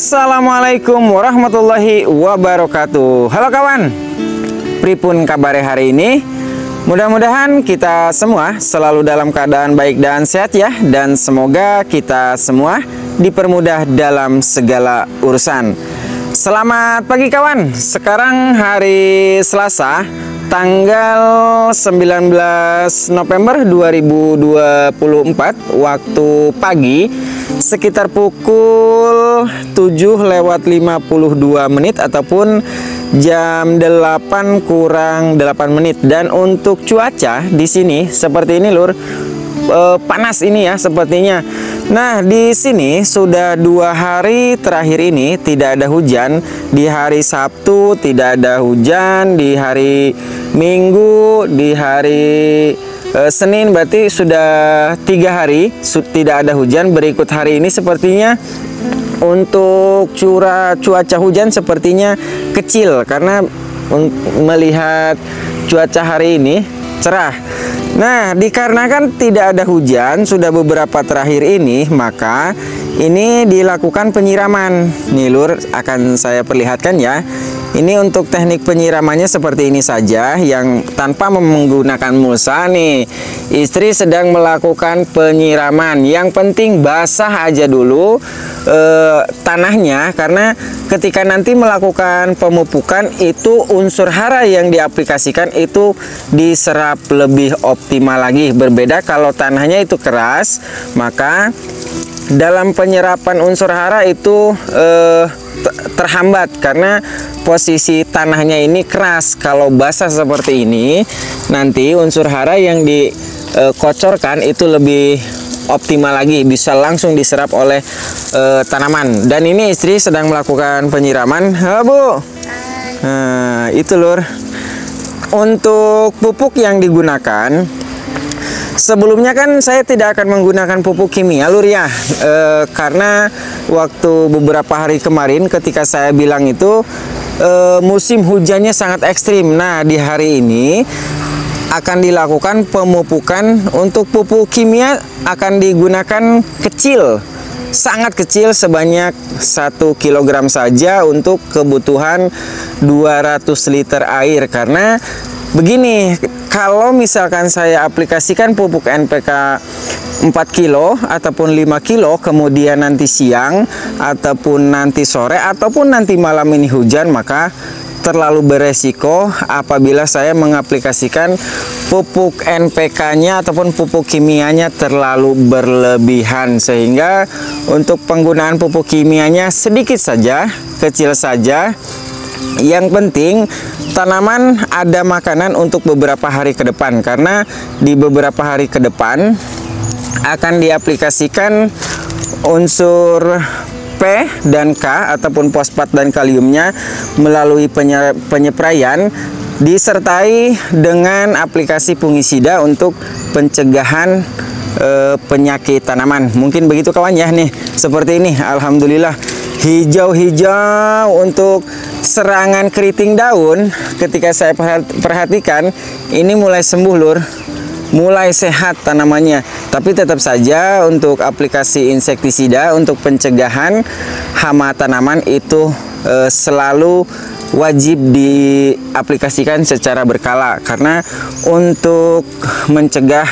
Assalamualaikum warahmatullahi wabarakatuh. Halo kawan, pripun kabare hari ini? Mudah-mudahan kita semua selalu dalam keadaan baik dan sehat ya. Dan semoga kita semua dipermudah dalam segala urusan. Selamat pagi kawan. Sekarang hari Selasa, tanggal 19 November 2024, waktu pagi sekitar pukul 7:52 ataupun jam 8 kurang 8 menit. Dan untuk cuaca di sini seperti ini lur, panas ini ya sepertinya. Nah, di sini sudah 2 hari terakhir ini tidak ada hujan. Di hari Sabtu tidak ada hujan, di hari Minggu, di hari Senin, berarti sudah 3 hari tidak ada hujan. Berikut hari ini sepertinya untuk cuaca hujan sepertinya kecil, karena melihat cuaca hari ini cerah. Nah, dikarenakan tidak ada hujan sudah beberapa terakhir ini, maka ini dilakukan penyiraman. Nih lur, akan saya perlihatkan ya. Ini untuk teknik penyiramannya seperti ini saja, yang tanpa menggunakan mulsa nih. Istri sedang melakukan penyiraman. Yang penting basah aja dulu tanahnya, karena ketika nanti melakukan pemupukan itu unsur hara yang diaplikasikan itu diserap lebih optimal lagi. Berbeda kalau tanahnya itu keras, maka dalam penyerapan unsur hara itu terhambat karena posisi tanahnya ini keras. Kalau basah seperti ini, nanti unsur hara yang dikocorkan itu lebih optimal lagi, bisa langsung diserap oleh tanaman. Dan ini istri sedang melakukan penyiraman. Halo Bu. Nah, itu lur. Untuk pupuk yang digunakan, sebelumnya kan saya tidak akan menggunakan pupuk kimia lur ya, karena waktu beberapa hari kemarin ketika saya bilang itu musim hujannya sangat ekstrim. Nah, di hari ini akan dilakukan pemupukan. Untuk pupuk kimia akan digunakan kecil, sangat kecil, sebanyak 1 kg saja untuk kebutuhan 200 liter air. Karena begini, kalau misalkan saya aplikasikan pupuk NPK 4 kilo ataupun 5 kilo, kemudian nanti siang ataupun nanti sore ataupun nanti malam ini hujan, maka terlalu beresiko apabila saya mengaplikasikan pupuk NPK-nya ataupun pupuk kimianya terlalu berlebihan. Sehingga untuk penggunaan pupuk kimianya sedikit saja, kecil saja. Yang penting tanaman ada makanan untuk beberapa hari ke depan, karena di beberapa hari ke depan akan diaplikasikan unsur P dan K ataupun fosfat dan kaliumnya melalui penyepraian, disertai dengan aplikasi fungisida untuk pencegahan penyakit tanaman. Mungkin begitu kawan ya. Nih seperti ini, alhamdulillah hijau-hijau. Untuk serangan keriting daun, ketika saya perhatikan ini mulai sembuh lur, mulai sehat tanamannya. Tapi tetap saja untuk aplikasi insektisida untuk pencegahan hama tanaman itu selalu wajib diaplikasikan secara berkala, karena untuk mencegah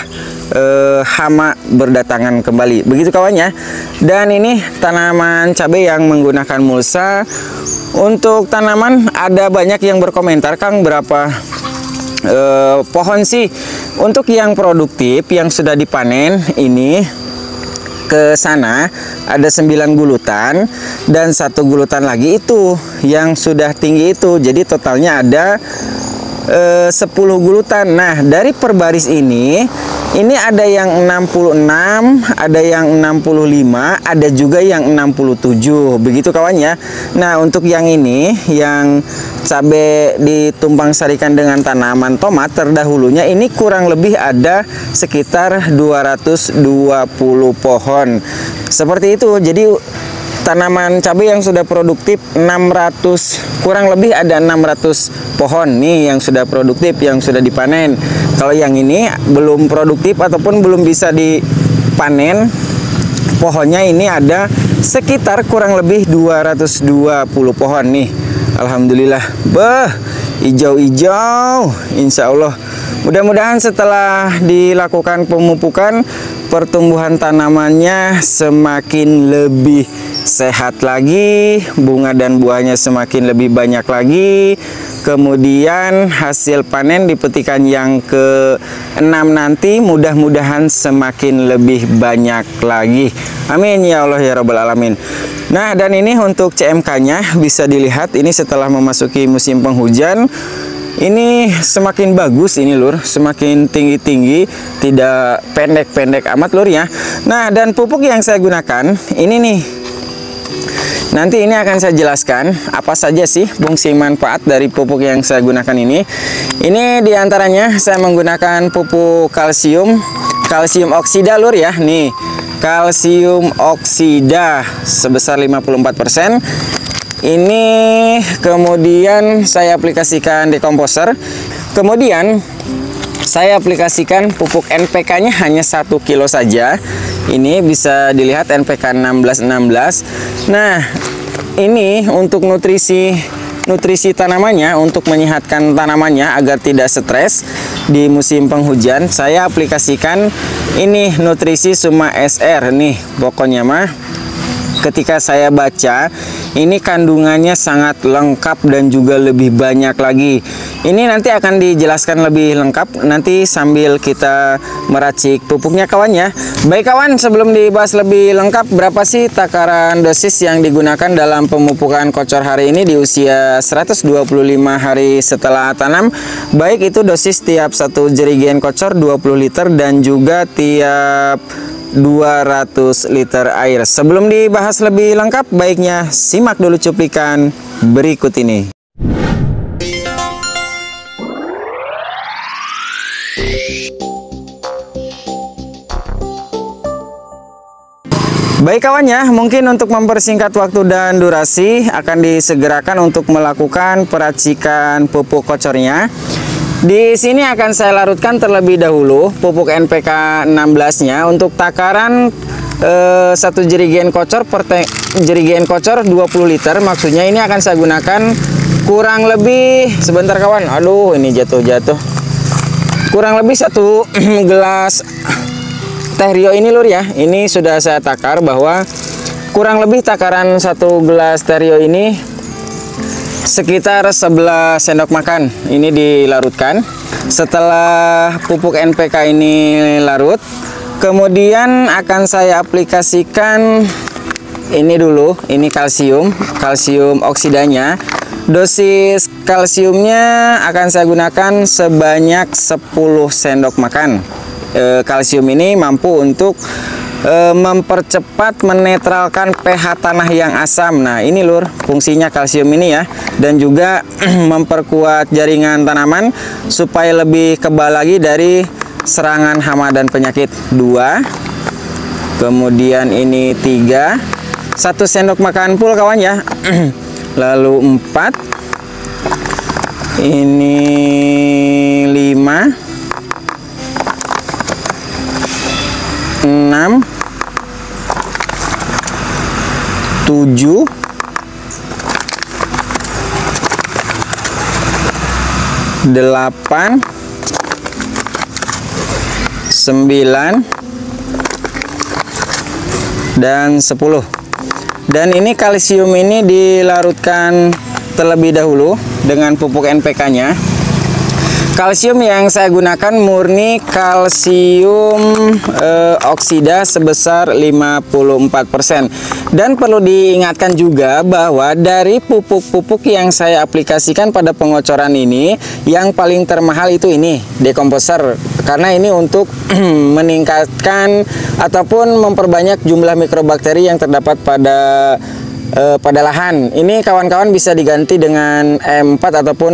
hama berdatangan kembali. Begitu kawannya. Dan ini tanaman cabai yang menggunakan mulsa. Untuk tanaman ada banyak yang berkomentar, Kang, berapa pohon sih untuk yang produktif yang sudah dipanen ini? Ke sana ada 9 gulutan dan 1 gulutan lagi itu yang sudah tinggi itu, jadi totalnya ada 10 gulutan. Nah, dari per baris ini ada yang 66, ada yang 65, ada juga yang 67. Begitu kawan ya. Nah, untuk yang ini, yang cabai ditumpang sarikan dengan tanaman tomat terdahulunya, ini kurang lebih ada sekitar 220 pohon. Seperti itu. Jadi tanaman cabai yang sudah produktif 600, kurang lebih ada 600 pohon nih yang sudah produktif, yang sudah dipanen. Kalau yang ini belum produktif ataupun belum bisa dipanen, pohonnya ini ada sekitar kurang lebih 220 pohon nih. Alhamdulillah, hijau-hijau, insya Allah. Mudah-mudahan setelah dilakukan pemupukan, pertumbuhan tanamannya semakin lebih sehat lagi, bunga dan buahnya semakin lebih banyak lagi. Kemudian hasil panen di petikan yang ke-6 nanti mudah-mudahan semakin lebih banyak lagi. Amin ya Allah ya Rabbal Alamin. Nah, dan ini untuk CMK-nya bisa dilihat ini setelah memasuki musim penghujan. Ini semakin bagus ini lur, semakin tinggi-tinggi, tidak pendek-pendek amat lur ya. Nah, dan pupuk yang saya gunakan ini nih. Nanti ini akan saya jelaskan apa saja sih fungsi manfaat dari pupuk yang saya gunakan ini. Ini diantaranya saya menggunakan pupuk kalsium oksida lur ya. Nih, kalsium oksida sebesar 54%. Ini kemudian saya aplikasikan dekomposer. Kemudian saya aplikasikan pupuk NPK-nya hanya 1 kilo saja. Ini bisa dilihat NPK 1616. Nah, ini untuk nutrisi tanamannya, untuk menyehatkan tanamannya agar tidak stres di musim penghujan, saya aplikasikan ini nutrisi Suma SR nih. Pokoknya mah ketika saya baca ini kandungannya sangat lengkap dan juga lebih banyak lagi. Ini nanti akan dijelaskan lebih lengkap nanti sambil kita meracik pupuknya kawan ya. Baik kawan, sebelum dibahas lebih lengkap, berapa sih takaran dosis yang digunakan dalam pemupukan kocor hari ini di usia 125 hari setelah tanam? Baik itu dosis tiap 1 jerigen kocor 20 liter dan juga tiap 200 liter air. Sebelum dibahas lebih lengkap, baiknya simak dulu cuplikan berikut ini. Baik kawan ya, mungkin untuk mempersingkat waktu dan durasi akan disegerakan untuk melakukan peracikan pupuk kocornya. Di sini akan saya larutkan terlebih dahulu pupuk NPK 16-nya untuk takaran 1 jerigen kocor per jerigen kocor 20 liter. Maksudnya ini akan saya gunakan kurang lebih, sebentar kawan, aduh ini jatuh-jatuh, kurang lebih 1 gelas teh rio ini lur ya. Ini sudah saya takar bahwa kurang lebih takaran 1 gelas teh rio ini sekitar 11 sendok makan. Ini dilarutkan. Setelah pupuk NPK ini larut, kemudian akan saya aplikasikan ini dulu, ini kalsium oksidanya. Dosis kalsiumnya akan saya gunakan sebanyak 10 sendok makan. Kalsium ini mampu untuk mempercepat menetralkan pH tanah yang asam. Nah ini lur fungsinya kalsium ini ya, dan juga memperkuat jaringan tanaman supaya lebih kebal lagi dari serangan hama dan penyakit. 2, kemudian ini 3, 1 sendok makan full kawan ya. Lalu 4, ini 5, 6, 7, 8, 9, dan 10. Dan ini kalsium ini dilarutkan terlebih dahulu dengan pupuk NPK-nya. Kalsium yang saya gunakan murni kalsium oksida sebesar 54%. Dan perlu diingatkan juga bahwa dari pupuk-pupuk yang saya aplikasikan pada pengocoran ini, yang paling termahal itu ini, dekomposer. Karena ini untuk meningkatkan ataupun memperbanyak jumlah mikrobakteri yang terdapat pada lahan. Ini kawan-kawan bisa diganti dengan M4 ataupun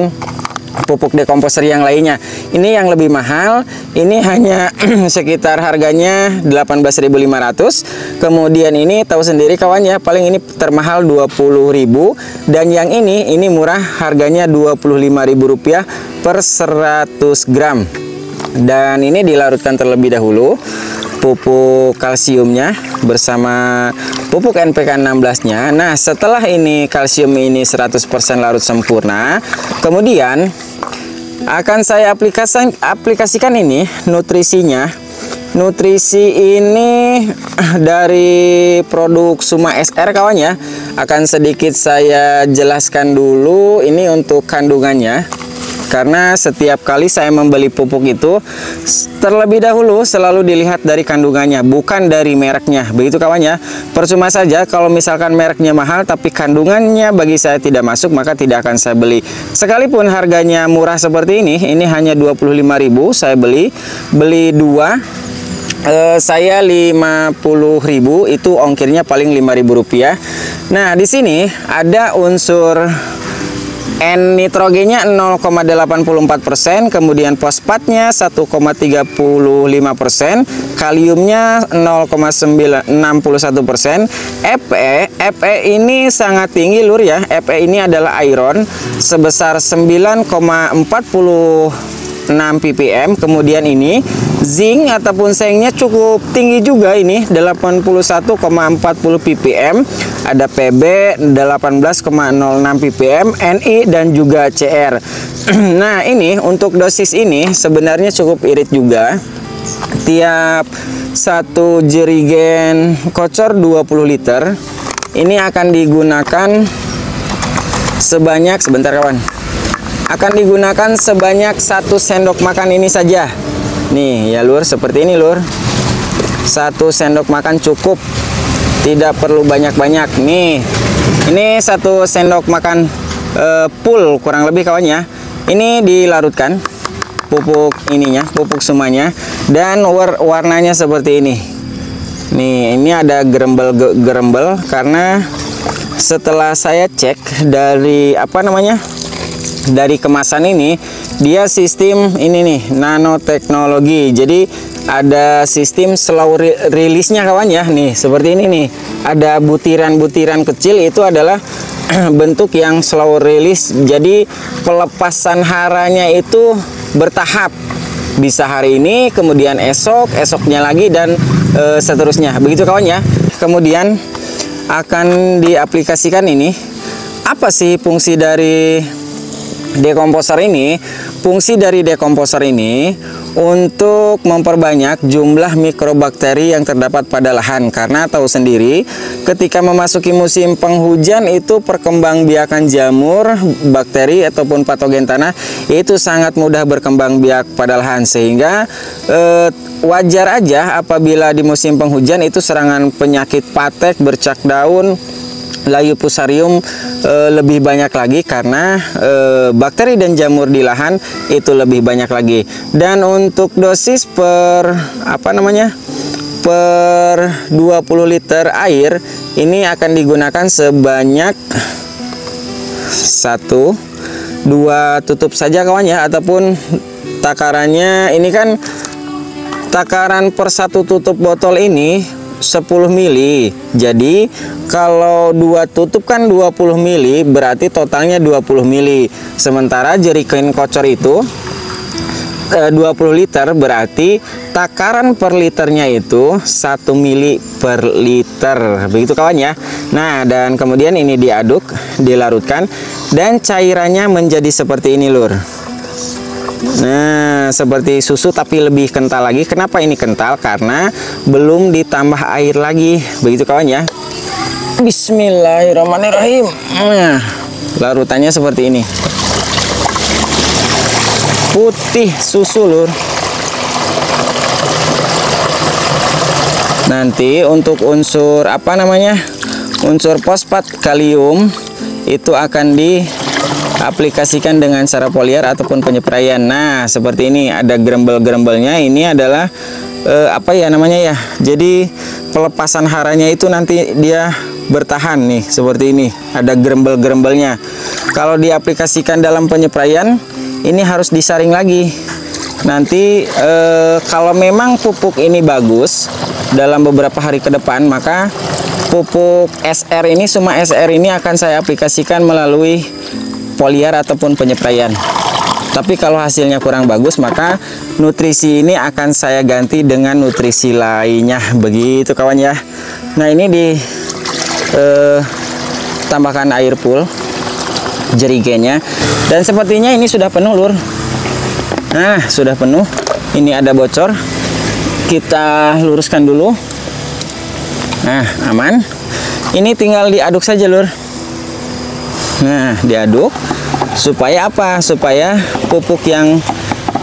pupuk dekomposer yang lainnya. Ini yang lebih mahal, ini hanya sekitar harganya 18.500. Kemudian ini tahu sendiri kawan ya, paling ini termahal 20.000, dan yang ini murah, harganya Rp25.000 per 100 gram. Dan ini dilarutkan terlebih dahulu pupuk kalsiumnya bersama pupuk NPK 16-nya. Nah, setelah ini kalsium ini 100% larut sempurna, kemudian akan saya aplikasikan ini nutrisinya. Nutrisi ini dari produk Suma SR kawan ya. Akan sedikit saya jelaskan dulu ini untuk kandungannya. Karena setiap kali saya membeli pupuk itu terlebih dahulu selalu dilihat dari kandungannya, bukan dari mereknya. Begitu kawan ya. Percuma saja kalau misalkan mereknya mahal tapi kandungannya bagi saya tidak masuk, maka tidak akan saya beli. Sekalipun harganya murah seperti ini hanya 25.000 saya beli 2. Saya 50.000 itu ongkirnya paling 5.000 rupiah. Nah, di sini ada unsur N-nitrogennya 0,84%, kemudian fosfatnya 1,35%, kaliumnya 0,61%, Fe ini sangat tinggi lur ya. Fe ini adalah iron sebesar 9,46 ppm. Kemudian ini zinc ataupun sengnya cukup tinggi juga, ini 81,40 ppm. Ada Pb 18,06 ppm, Ni dan juga Cr. Nah, ini untuk dosis ini sebenarnya cukup irit juga. Tiap satu jerigen kocor 20 liter ini akan digunakan sebanyak, sebentar kawan, akan digunakan sebanyak 1 sendok makan ini saja. Nih ya lur, seperti ini lur. 1 sendok makan cukup, tidak perlu banyak-banyak. Nih, ini 1 sendok makan full kurang lebih kawan ya. Ini dilarutkan pupuk ininya, pupuk sumanya, dan warnanya seperti ini. Nih, ini ada gerembel karena setelah saya cek dari dari kemasan ini, dia sistem ini nih nanoteknologi. Jadi ada sistem slow release-nya kawan ya. Nih seperti ini nih, ada butiran-butiran kecil, itu adalah bentuk yang slow release. Jadi pelepasan haranya itu bertahap, bisa hari ini, kemudian esoknya lagi, dan seterusnya, begitu kawan ya. Kemudian akan diaplikasikan ini. Apa sih fungsi dari dekomposer ini? Fungsi dari dekomposer ini untuk memperbanyak jumlah mikrobakteri yang terdapat pada lahan. Karena tahu sendiri, ketika memasuki musim penghujan itu perkembangbiakan jamur, bakteri ataupun patogen tanah itu sangat mudah berkembang biak pada lahan. Sehingga wajar aja apabila di musim penghujan itu serangan penyakit patek, bercak daun, layu fusarium lebih banyak lagi, karena bakteri dan jamur di lahan itu lebih banyak lagi. Dan untuk dosis per per 20 liter air ini akan digunakan sebanyak 1-2 tutup saja kawan ya. Ataupun takarannya ini kan takaran per 1 tutup botol ini 10 mili. Jadi kalau 2 tutup kan 20 mili, berarti totalnya 20 mili. Sementara jerigen kocor itu 20 liter, berarti takaran per liternya itu 1 mili per liter. Begitu kawan ya. Nah, dan kemudian ini diaduk, dilarutkan, dan cairannya menjadi seperti ini lur. Nah, seperti susu tapi lebih kental lagi. Kenapa ini kental? Karena belum ditambah air lagi. Begitu kawan ya. Bismillahirrahmanirrahim. Nah, larutannya seperti ini. Putih susu lur. Nanti untuk unsur unsur fosfat kalium itu akan diaplikasikan dengan cara foliar ataupun penyepraian. Nah, seperti ini ada gerembel-gerembelnya. Ini adalah jadi pelepasan haranya itu nanti dia bertahan nih, seperti ini. Ada gerembel-gerembelnya. Kalau diaplikasikan dalam penyepraian, ini harus disaring lagi. Nanti kalau memang pupuk ini bagus dalam beberapa hari ke depan, maka pupuk SR ini, Suma SR ini akan saya aplikasikan melalui foliar ataupun penyepraian. Tapi kalau hasilnya kurang bagus, maka nutrisi ini akan saya ganti dengan nutrisi lainnya. Begitu kawan ya. Nah, ini di tambahkan air full jerigennya, dan sepertinya ini sudah penuh lur. Nah, sudah penuh. Ini ada bocor, kita luruskan dulu. Nah, aman. Ini tinggal diaduk saja lur. Nah, diaduk supaya apa? Supaya pupuk yang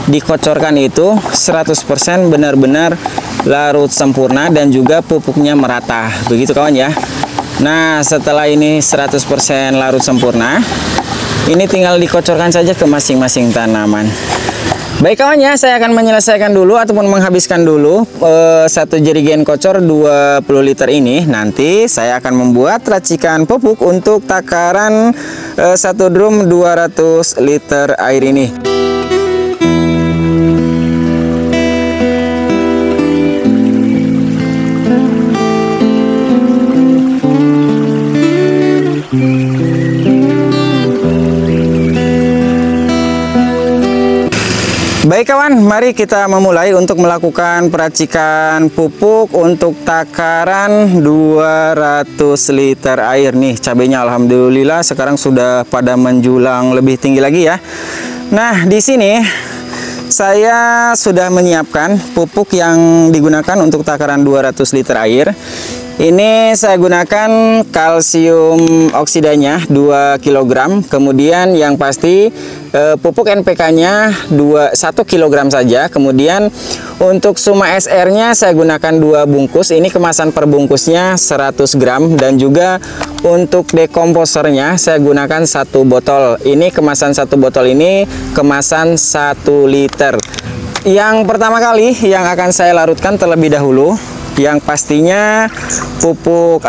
dikocorkan itu 100% benar-benar larut sempurna dan juga pupuknya merata. Begitu kawan ya. Nah, setelah ini 100% larut sempurna, ini tinggal dikocorkan saja ke masing-masing tanaman. Baik kawan ya, saya akan menyelesaikan dulu ataupun menghabiskan dulu satu jerigen kocor 20 liter ini. Nanti saya akan membuat racikan pupuk untuk takaran satu drum 200 liter air ini. Baik kawan, mari kita memulai untuk melakukan peracikan pupuk untuk takaran 200 liter air nih. Cabenya alhamdulillah sekarang sudah pada menjulang lebih tinggi lagi ya. Nah, di sini saya sudah menyiapkan pupuk yang digunakan untuk takaran 200 liter air. Ini saya gunakan kalsium oksidanya 2 kg. Kemudian yang pasti pupuk NPK-nya 1 kg saja. Kemudian untuk Suma SR-nya saya gunakan 2 bungkus. Ini kemasan per bungkusnya 100 gram. Dan juga untuk dekomposernya saya gunakan 1 botol. Ini kemasan 1 botol ini kemasan 1 liter. Yang pertama kali yang akan saya larutkan terlebih dahulu, yang pastinya pupuk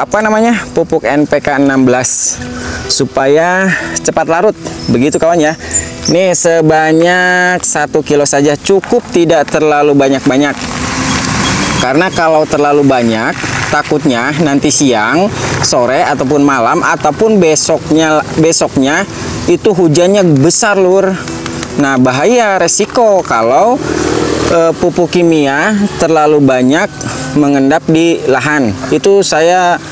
pupuk NPK 16 supaya cepat larut. Begitu kawan ya. Ini sebanyak 1 kilo saja cukup, tidak terlalu banyak-banyak. Karena kalau terlalu banyak, takutnya nanti siang, sore ataupun malam ataupun besoknya itu hujannya besar lur. Nah, bahaya, resiko kalau pupuk kimia terlalu banyak mengendap di lahan. Itu saya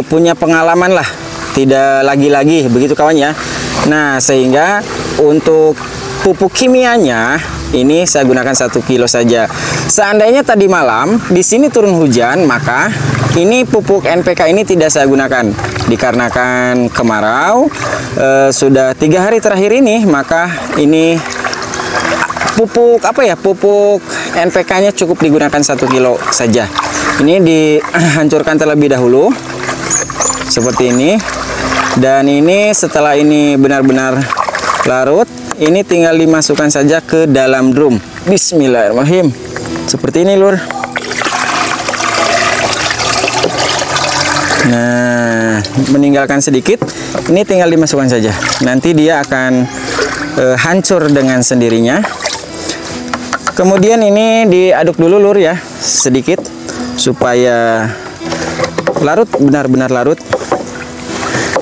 punya pengalaman lah, tidak lagi-lagi begitu kawan ya. Nah, sehingga untuk pupuk kimianya ini saya gunakan 1 kilo saja. Seandainya tadi malam di sini turun hujan, maka ini pupuk NPK ini tidak saya gunakan. Dikarenakan kemarau sudah 3 hari terakhir ini, maka ini pupuk pupuk NPK-nya cukup digunakan 1 kilo saja. Ini dihancurkan terlebih dahulu seperti ini. Dan ini setelah ini benar-benar larut, ini tinggal dimasukkan saja ke dalam drum. Bismillahirrahmanirrahim. Seperti ini lur. Nah, meninggalkan sedikit, ini tinggal dimasukkan saja. Nanti dia akan hancur dengan sendirinya. Kemudian ini diaduk dulu lur ya, sedikit supaya larut, benar-benar larut.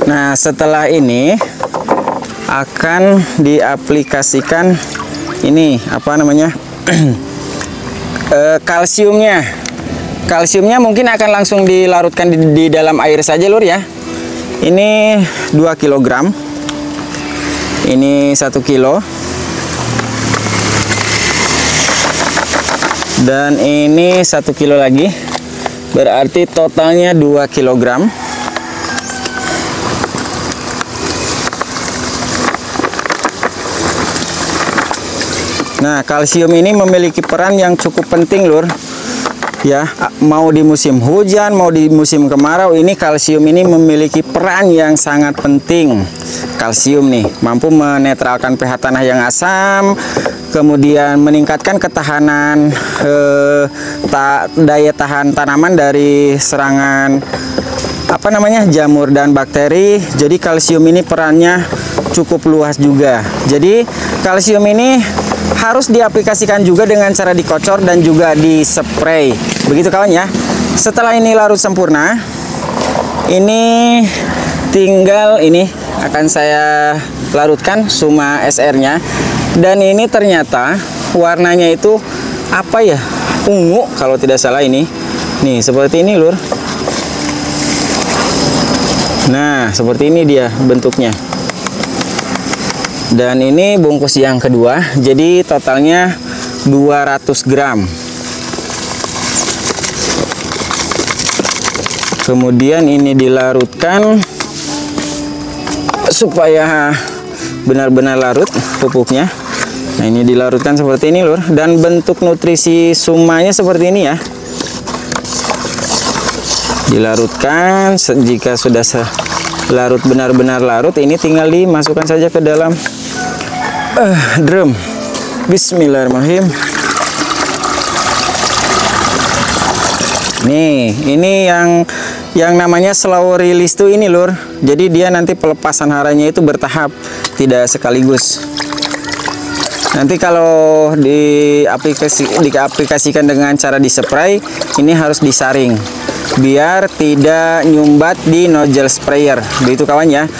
Nah, setelah ini akan diaplikasikan ini kalsiumnya. Kalsiumnya mungkin akan langsung dilarutkan di dalam air saja lur ya. Ini 2 kg. Ini 1 kilo. Dan ini 1 kilo lagi. Berarti totalnya 2 kg. Nah, kalsium ini memiliki peran yang cukup penting lur. Ya, mau di musim hujan, mau di musim kemarau, ini kalsium ini memiliki peran yang sangat penting. Kalsium nih mampu menetralkan pH tanah yang asam, kemudian meningkatkan ketahanan daya tahan tanaman dari serangan jamur dan bakteri. Jadi kalsium ini perannya cukup luas juga. Jadi kalsium ini harus diaplikasikan juga dengan cara dikocor dan juga dispray. Begitu kawan ya. Setelah ini larut sempurna, ini tinggal ini akan saya larutkan Suma SR-nya. Dan ini ternyata warnanya itu apa ya, ungu kalau tidak salah ini. Nih seperti ini lur. Nah seperti ini dia bentuknya. Dan ini bungkus yang kedua, jadi totalnya 200 gram. Kemudian ini dilarutkan supaya benar-benar larut pupuknya. Nah ini dilarutkan seperti ini lur, dan bentuk nutrisi sumanya seperti ini ya. Dilarutkan, jika sudah larut, benar-benar larut, ini tinggal dimasukkan saja ke dalam drum. Bismillahirrahmanirrahim. Nih ini yang namanya slow release tuh ini lur. Jadi dia nanti pelepasan haranya itu bertahap, tidak sekaligus. Nanti kalau diaplikasikan dengan cara dispray, ini harus disaring biar tidak nyumbat di nozzle sprayer, begitu kawan ya.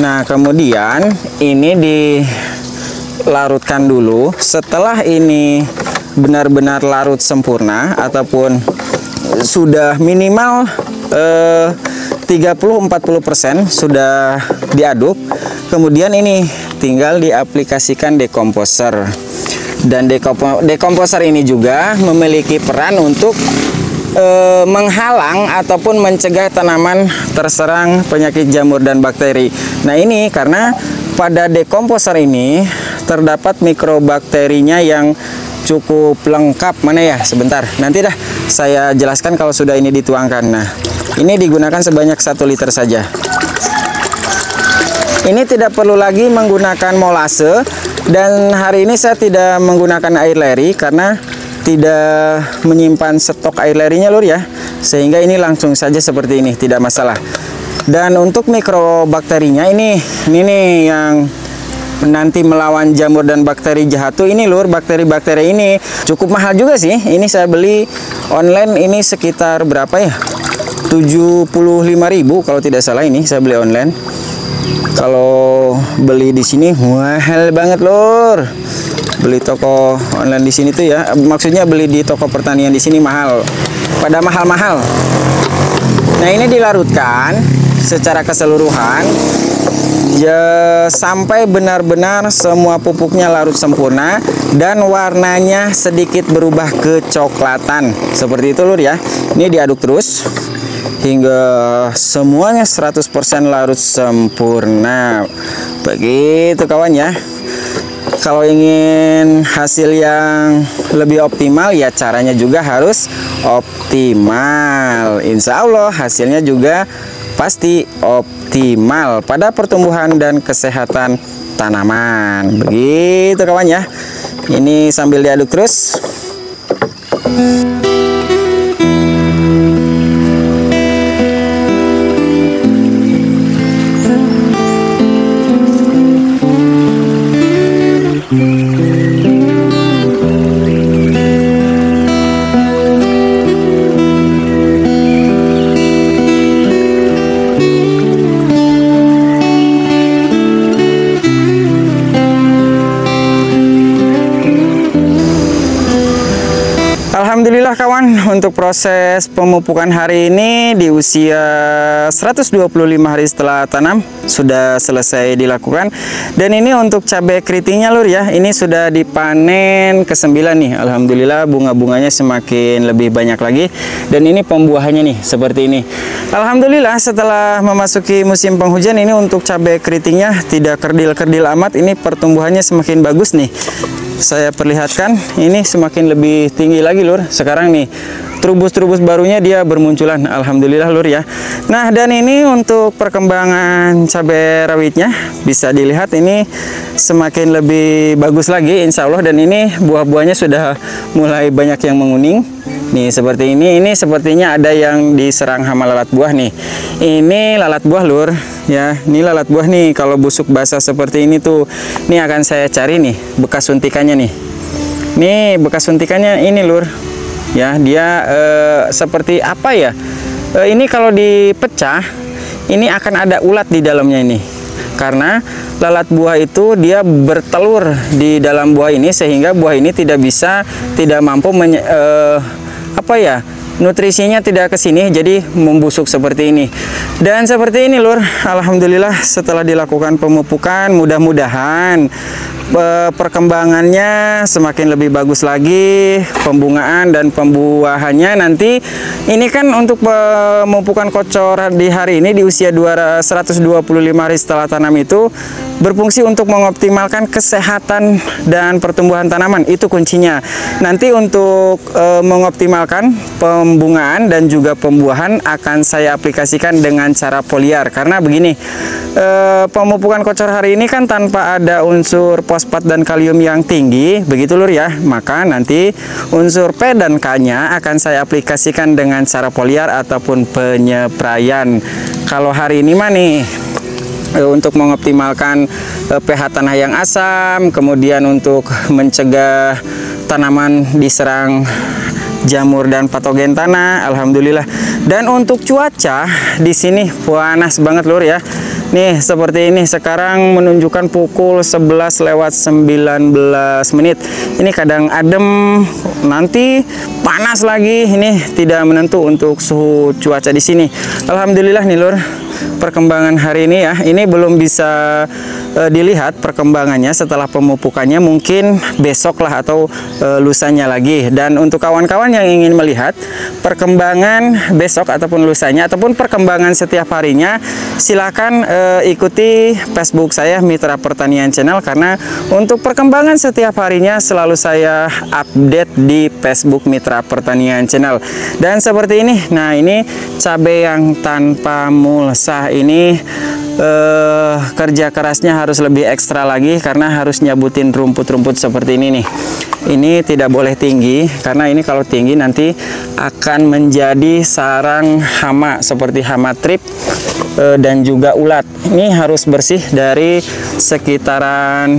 Nah kemudian ini dilarutkan dulu. Setelah ini benar-benar larut sempurna ataupun sudah minimal 30-40% sudah diaduk, kemudian ini tinggal diaplikasikan dekomposer. Dan dekomposer ini juga memiliki peran untuk menghalang ataupun mencegah tanaman terserang penyakit jamur dan bakteri. Nah ini karena pada dekomposer ini terdapat mikrobakterinya yang cukup lengkap. Mana ya, sebentar, nanti dah saya jelaskan kalau sudah ini dituangkan. Nah ini digunakan sebanyak 1 liter saja. Ini tidak perlu lagi menggunakan molase, dan hari ini saya tidak menggunakan air leri karena tidak menyimpan stok air lerinya lur ya, sehingga ini langsung saja seperti ini, tidak masalah. Dan untuk mikrobakterinya ini nih yang nanti melawan jamur dan bakteri jahat tuh ini lur. Bakteri-bakteri ini cukup mahal juga sih. Ini saya beli online ini sekitar berapa ya, 75.000 kalau tidak salah. Ini saya beli online. Kalau beli di sini mahal banget lur. Beli toko online di sini tuh ya, maksudnya beli di toko pertanian di sini mahal, pada mahal-mahal. Nah ini dilarutkan secara keseluruhan sampai benar-benar semua pupuknya larut sempurna dan warnanya sedikit berubah kecoklatan seperti itu lur ya. Ini diaduk terus hingga semuanya 100% larut sempurna, begitu kawan ya. Kalau ingin hasil yang lebih optimal ya caranya juga harus optimal. Insya Allah hasilnya juga pasti optimal pada pertumbuhan dan kesehatan tanaman. Begitu kawan ya. Ini sambil diaduk terus. Alhamdulillah kawan, untuk proses pemupukan hari ini di usia 125 hari setelah tanam sudah selesai dilakukan. Dan ini untuk cabai keritingnya lur ya, ini sudah dipanen ke-9 nih. Alhamdulillah bunga-bunganya semakin lebih banyak lagi. Dan ini pembuahannya nih seperti ini. Alhamdulillah setelah memasuki musim penghujan ini untuk cabai keritingnya tidak kerdil-kerdil amat. Ini pertumbuhannya semakin bagus nih. Saya perlihatkan ini semakin lebih tinggi lagi lur. Sekarang nih trubus-trubus barunya dia bermunculan. Alhamdulillah lur ya. Nah dan ini untuk perkembangan cabai rawitnya bisa dilihat ini semakin lebih bagus lagi insya Allah. Dan ini buah-buahnya sudah mulai banyak yang menguning nih seperti ini. Ini sepertinya ada yang diserang hama lalat buah nih. Ini lalat buah lur ya, ini lalat buah nih. Kalau busuk basah seperti ini tuh, ini akan saya cari nih bekas suntikannya nih. Nih bekas suntikannya ini lur ya, dia seperti apa ya, ini kalau dipecah ini akan ada ulat di dalamnya ini. karena lalat buah itu dia bertelur di dalam buah ini, sehingga buah ini tidak mampu nutrisinya tidak ke sini, jadi membusuk seperti ini. Dan seperti ini lur, alhamdulillah setelah dilakukan pemupukan, mudah-mudahan perkembangannya semakin lebih bagus lagi, pembungaan dan pembuahannya nanti. Ini kan untuk pemupukan kocor di hari ini di usia 125 hari setelah tanam itu berfungsi untuk mengoptimalkan kesehatan dan pertumbuhan tanaman, itu kuncinya. Nanti untuk mengoptimalkan pembungaan dan juga pembuahan akan saya aplikasikan dengan cara foliar, karena begini, pemupukan kocor hari ini kan tanpa ada unsur fosfat dan kalium yang tinggi, begitu lur ya. Maka nanti unsur P dan K-nya akan saya aplikasikan dengan cara foliar ataupun penyepraian. Kalau hari ini mah nih untuk mengoptimalkan pH tanah yang asam, kemudian untuk mencegah tanaman diserang jamur dan patogen tanah, alhamdulillah. Dan untuk cuaca di sini panas banget lur ya. Nih seperti ini, sekarang menunjukkan pukul 11:19 menit. Ini kadang adem, nanti panas lagi. Ini tidak menentu untuk suhu cuaca di sini. Alhamdulillah nih lur, perkembangan hari ini ya, ini belum bisa dilihat perkembangannya setelah pemupukannya, mungkin besok lah atau lusanya lagi. Dan untuk kawan-kawan yang ingin melihat perkembangan besok ataupun lusanya ataupun perkembangan setiap harinya, silakan ikuti Facebook saya Mitra Pertanian Channel, karena untuk perkembangan setiap harinya selalu saya update di Facebook Mitra Pertanian Channel. Dan seperti ini, nah ini cabai yang tanpa mulsa ini kerja kerasnya harus lebih ekstra lagi, karena harus nyabutin rumput-rumput seperti ini nih. Ini tidak boleh tinggi, karena ini kalau tinggi nanti akan menjadi sarang hama seperti hama trip dan juga ulat. Ini harus bersih dari sekitaran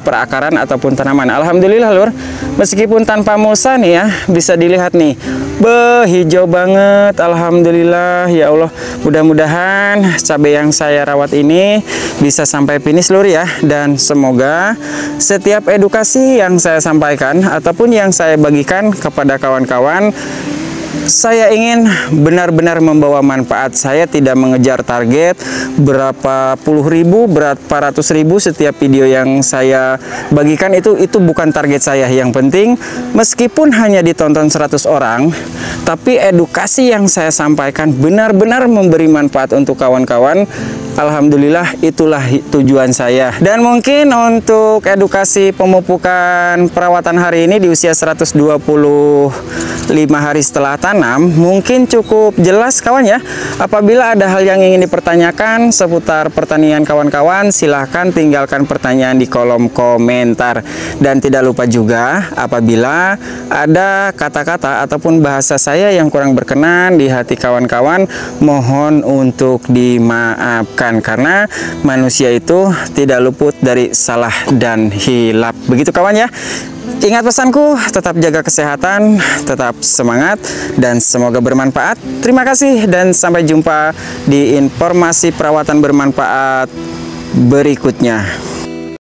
perakaran ataupun tanaman. Alhamdulillah lur, meskipun tanpa mulsa nih ya, bisa dilihat nih, hijau banget, alhamdulillah ya Allah. Mudah-mudahan cabai yang saya rawat ini bisa sampai finish lur ya, dan semoga setiap edukasi yang saya sampaikan ataupun yang saya bagikan kepada kawan-kawan, saya ingin benar-benar membawa manfaat. Saya tidak mengejar target berapa puluh ribu, berapa ratus ribu setiap video yang saya bagikan, itu bukan target saya. Yang penting meskipun hanya ditonton 100 orang, tapi edukasi yang saya sampaikan benar-benar memberi manfaat untuk kawan-kawan. Alhamdulillah, itulah tujuan saya. Dan mungkin untuk edukasi pemupukan perawatan hari ini di usia 125 hari setelah tanam, mungkin cukup jelas kawan ya. Apabila ada hal yang ingin dipertanyakan seputar pertanian kawan-kawan, silahkan tinggalkan pertanyaan di kolom komentar. Dan tidak lupa juga, apabila ada kata-kata ataupun bahasa saya yang kurang berkenan di hati kawan-kawan, mohon untuk dimaafkan, karena manusia itu tidak luput dari salah dan hilap. Begitu kawan ya. Ingat pesanku, tetap jaga kesehatan, tetap semangat, dan semoga bermanfaat. Terima kasih dan sampai jumpa di informasi perawatan bermanfaat berikutnya.